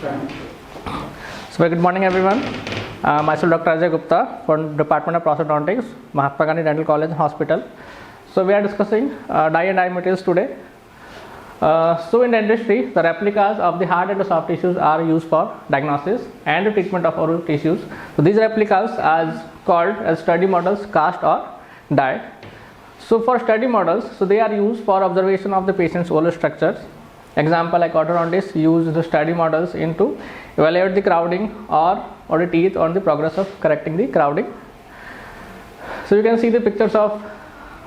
So very good morning everyone. Myself Dr. Ajay Gupta from Department of Process Orthodontics, Mahatma Gandhi Dental College and Hospital. So we are discussing dye and eye materials today. So in the industry, the replicas of the hard and the soft tissues are used for diagnosis and the treatment of oral tissues. So these replicas are called as study models, cast or dye. So for study models, so they are used for observation of the patient's oral structures. Example like orthodontists use the study models to evaluate the crowding or the teeth on the progress of correcting the crowding. So you can see the pictures of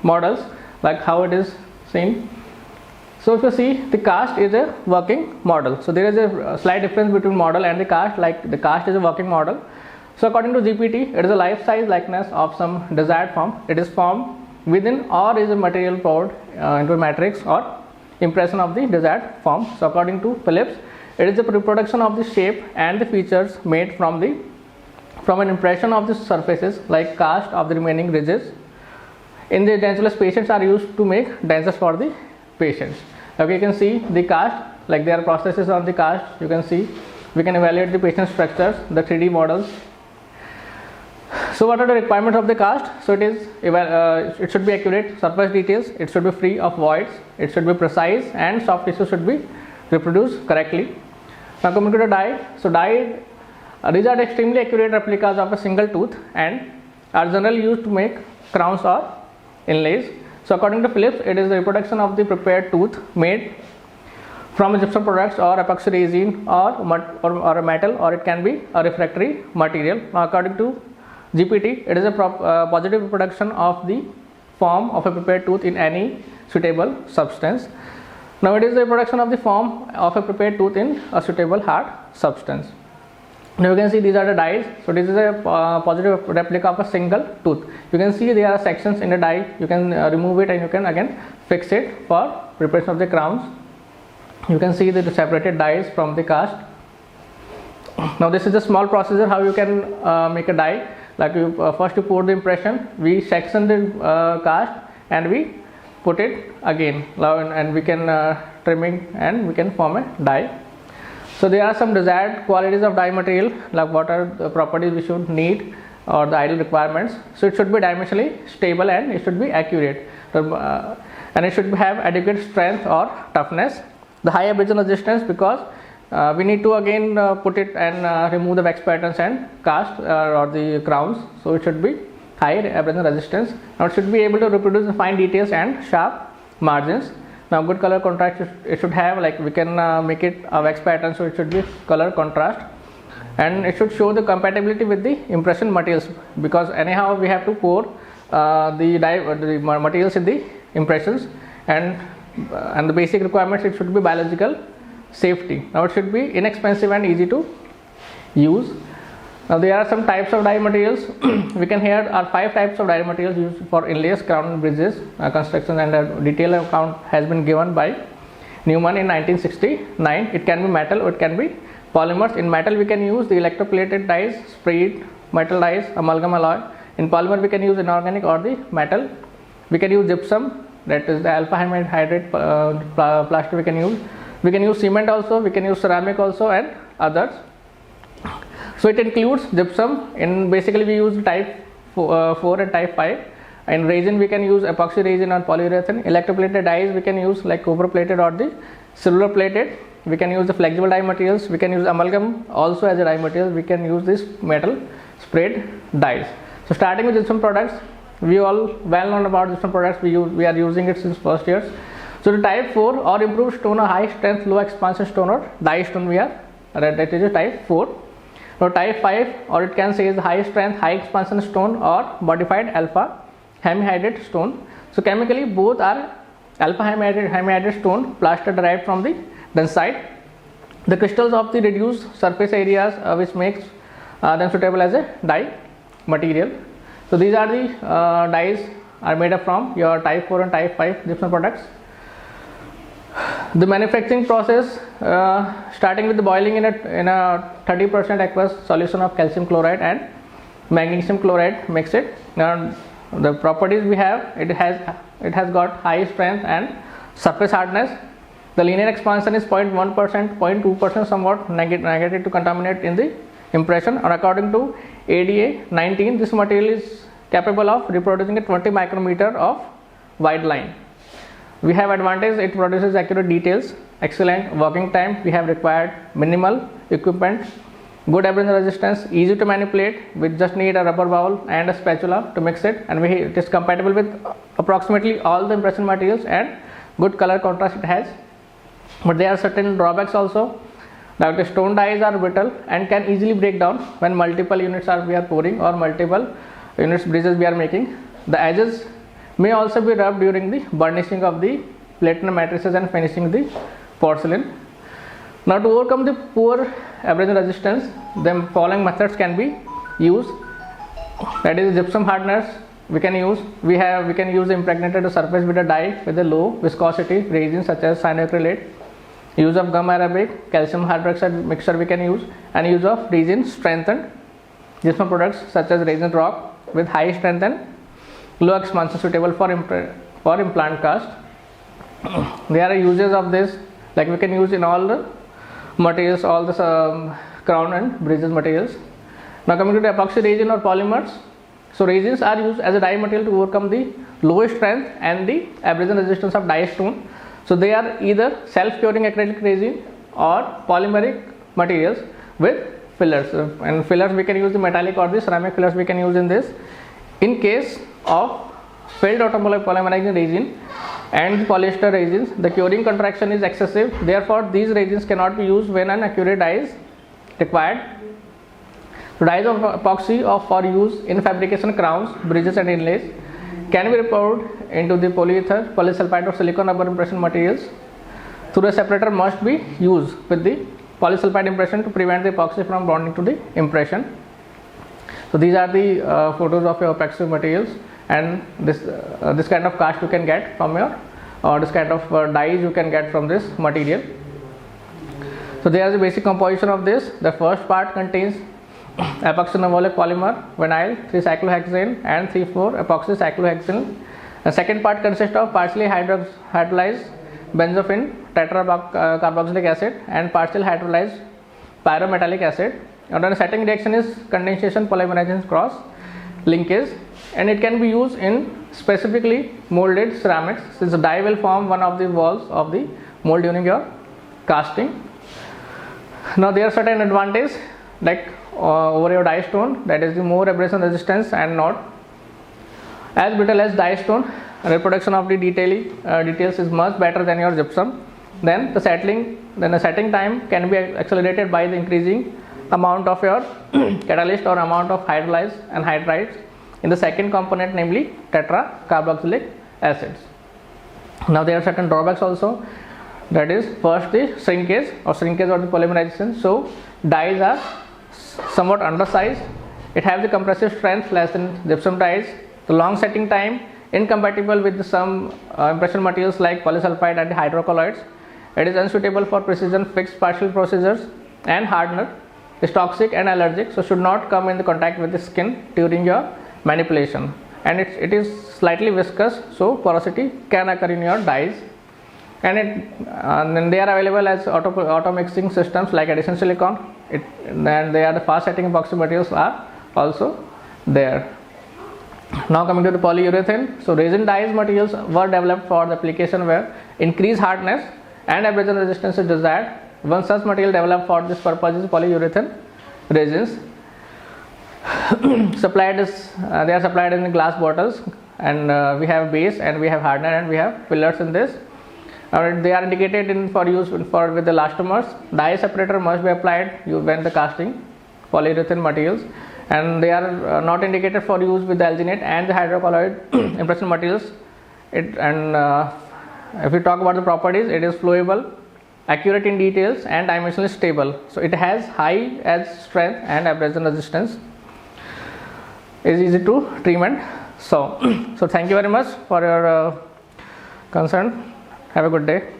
models like how it is seen. So if you see, the cast is a working model. So there is a slight difference between model and the cast. Like the cast is a working model. So according to GPT, it is a life size likeness of some desired form. It is formed within or is a material poured into a matrix or impression of the desired form. So according to Phillips, it is a reproduction of the shape and the features made from an impression of the surfaces like cast of the remaining ridges. In the dentulous, patients are used to make dentures for the patients. Okay, you can see the cast, like there are processes on the cast. You can see we can evaluate the patient structures, the 3D models. So what are the requirements of the cast? So it should be accurate surface details, it should be free of voids, it should be precise, and soft tissue should be reproduced correctly. Now coming to the dye. So dye, these are extremely accurate replicas of a single tooth and are generally used to make crowns or inlays. So according to Phillips, it is the reproduction of the prepared tooth made from gypsum products or epoxy resin or a metal, or it can be a refractory material. Now according to GPT, it is a positive reproduction of the form of a prepared tooth in any suitable substance. Now it is the reproduction of the form of a prepared tooth in a suitable hard substance. Now you can see these are the dies. So this is a positive replica of a single tooth. You can see there are sections in the die. You can remove it and you can again fix it for preparation of the crowns. You can see the separated dies from the cast. Now this is a small procedure how you can make a die. Like first you pour the impression, we section the cast and we put it again, and we can trimming and we can form a die. So there are some desired qualities of dye material, like what are the properties we should need or the ideal requirements. So it should be dimensionally stable and it should be accurate, and it should have adequate strength or toughness. The high abrasion resistance, because we need to again put it and remove the wax patterns and cast or the crowns. So it should be high abrasion resistance. Now it should be able to reproduce the fine details and sharp margins. Now good color contrast it should have, like we can make it a wax pattern, so it should be color contrast, and it should show the compatibility with the impression materials, because anyhow we have to pour the materials in the impressions, and the basic requirements, it should be biological safety. Now it should be inexpensive and easy to use. Now there are some types of dye materials. We can here are 5 types of dye materials used for inlays, crown and bridges construction, and a detailed account has been given by Newman in 1969. It can be metal or it can be polymers. In metal we can use the electroplated dyes, sprayed metal dyes, amalgam alloy. In polymer we can use inorganic or the metal. We can use gypsum, that is the alpha hydrate plastic we can use. We can use cement also, we can use ceramic also, and others. So it includes gypsum. In basically we use type 4 and type 5. In resin we can use epoxy resin or polyurethane. Electroplated dyes we can use like copper plated or the silver plated. We can use the flexible dye materials. We can use amalgam also as a dye material. We can use this metal sprayed dyes. So starting with gypsum products, we all well known about gypsum products. We are using it since first years. So the type 4 or improved stone or high strength low expansion stone or dye stone, that is a type 4. Now type 5, or it can say is high strength high expansion stone or modified alpha hemihydrate stone. So chemically both are alpha hemihydrate stone plaster derived from the densite. The crystals of the reduced surface areas which makes them suitable as a dye material. So these are the dyes are made up from your type 4 and type 5 gypsum products. The manufacturing process, starting with the boiling in a 30% aqueous solution of calcium chloride and magnesium chloride, mix it. Now the properties we have, it has got high strength and surface hardness. The linear expansion is 0.1%, 0.2% somewhat negative to contaminate in the impression, and according to ADA 19, this material is capable of reproducing a 20 micrometer of wide line. We have advantage, it produces accurate details, excellent working time, we have required minimal equipment, good abrasion resistance, easy to manipulate, we just need a rubber bowl and a spatula to mix it, and it is compatible with approximately all the impression materials, and good color contrast it has. But there are certain drawbacks also, that the stone dies are brittle and can easily break down when multiple units we are pouring or multiple units bridges we are making. The edges may also be rubbed during the burnishing of the platinum matrices and finishing the porcelain. Now, to overcome the poor abrasion resistance, the following methods can be used. That is, gypsum hardeners we can use. We can use impregnated surface with a dye with a low viscosity resin such as cyanoacrylate. Use of gum arabic, calcium hydroxide mixture we can use, and use of resin strengthened gypsum products such as resin rock with high strength and low expansion suitable for implant cast. There are uses of this, like we can use in all the materials, all the crown and bridges materials. Now coming to the epoxy resin or polymers. So resins are used as a dye material to overcome the low strength and the abrasion resistance of die stone. So they are either self-curing acrylic resin or polymeric materials with fillers. And fillers we can use the metallic or the ceramic fillers we can use in this. In case of failed automotive polymerizing resin and polyester resins, the curing contraction is excessive. Therefore, these resins cannot be used when an accurate dye is required. So dyes of epoxy for use in fabrication crowns, bridges and inlays can be poured into the polyether, polysulfide or silicon rubber impression materials. Through a separator must be used with the polysulfide impression to prevent the epoxy from bonding to the impression. So these are the photos of your epoxy materials, and this kind of cast you can get from your, or this kind of dyes you can get from this material. So there is the basic composition of this. The first part contains epoxy-novolic polymer, vinyl, 3-cyclohexane and 3,4 epoxy-cyclohexane. The second part consists of partially hydrolyzed benzophene tetracarboxylic acid and partially hydrolyzed pyrometallic acid. And then the setting reaction is condensation polymerization cross linkage, and it can be used in specifically molded ceramics, since the die will form one of the walls of the mold during your casting. Now there are certain advantages, like over your die stone, that is the more abrasion resistance and not as brittle as die stone. Reproduction of the details is much better than your gypsum. Then the setting time can be accelerated by the increasing amount of your catalyst or amount of hydrolyzed and hydrides in the second component, namely tetracarboxylic acids. Now there are certain drawbacks also, that is, first the shrinkage or the polymerization. So dyes are somewhat undersized, it has the compressive strength less than gypsum dyes, the long setting time incompatible with some impression materials like polysulfide and hydrocolloids, it is unsuitable for precision fixed partial procedures, and hardener is toxic and allergic, so should not come in the contact with the skin during your manipulation, and it is slightly viscous, so porosity can occur in your dyes. And then they are available as auto mixing systems like addition silicon, and they are the fast setting epoxy materials are also there. Now coming to the polyurethane. So resin dyes materials were developed for the application where increased hardness and abrasion resistance is desired. One such material developed for this purpose is polyurethane resins. They are supplied in glass bottles, and we have base and we have hardener and we have fillers in this. They are indicated for use with the elastomers. Dye separator must be applied when the casting polyurethane materials, and they are not indicated for use with the alginate and the hydrocolloid impression materials. If we talk about the properties, it is flowable, accurate in details, and dimensionally stable. So it has high edge strength and abrasion resistance. Is easy to treatment. So thank you very much for your concern. Have a good day.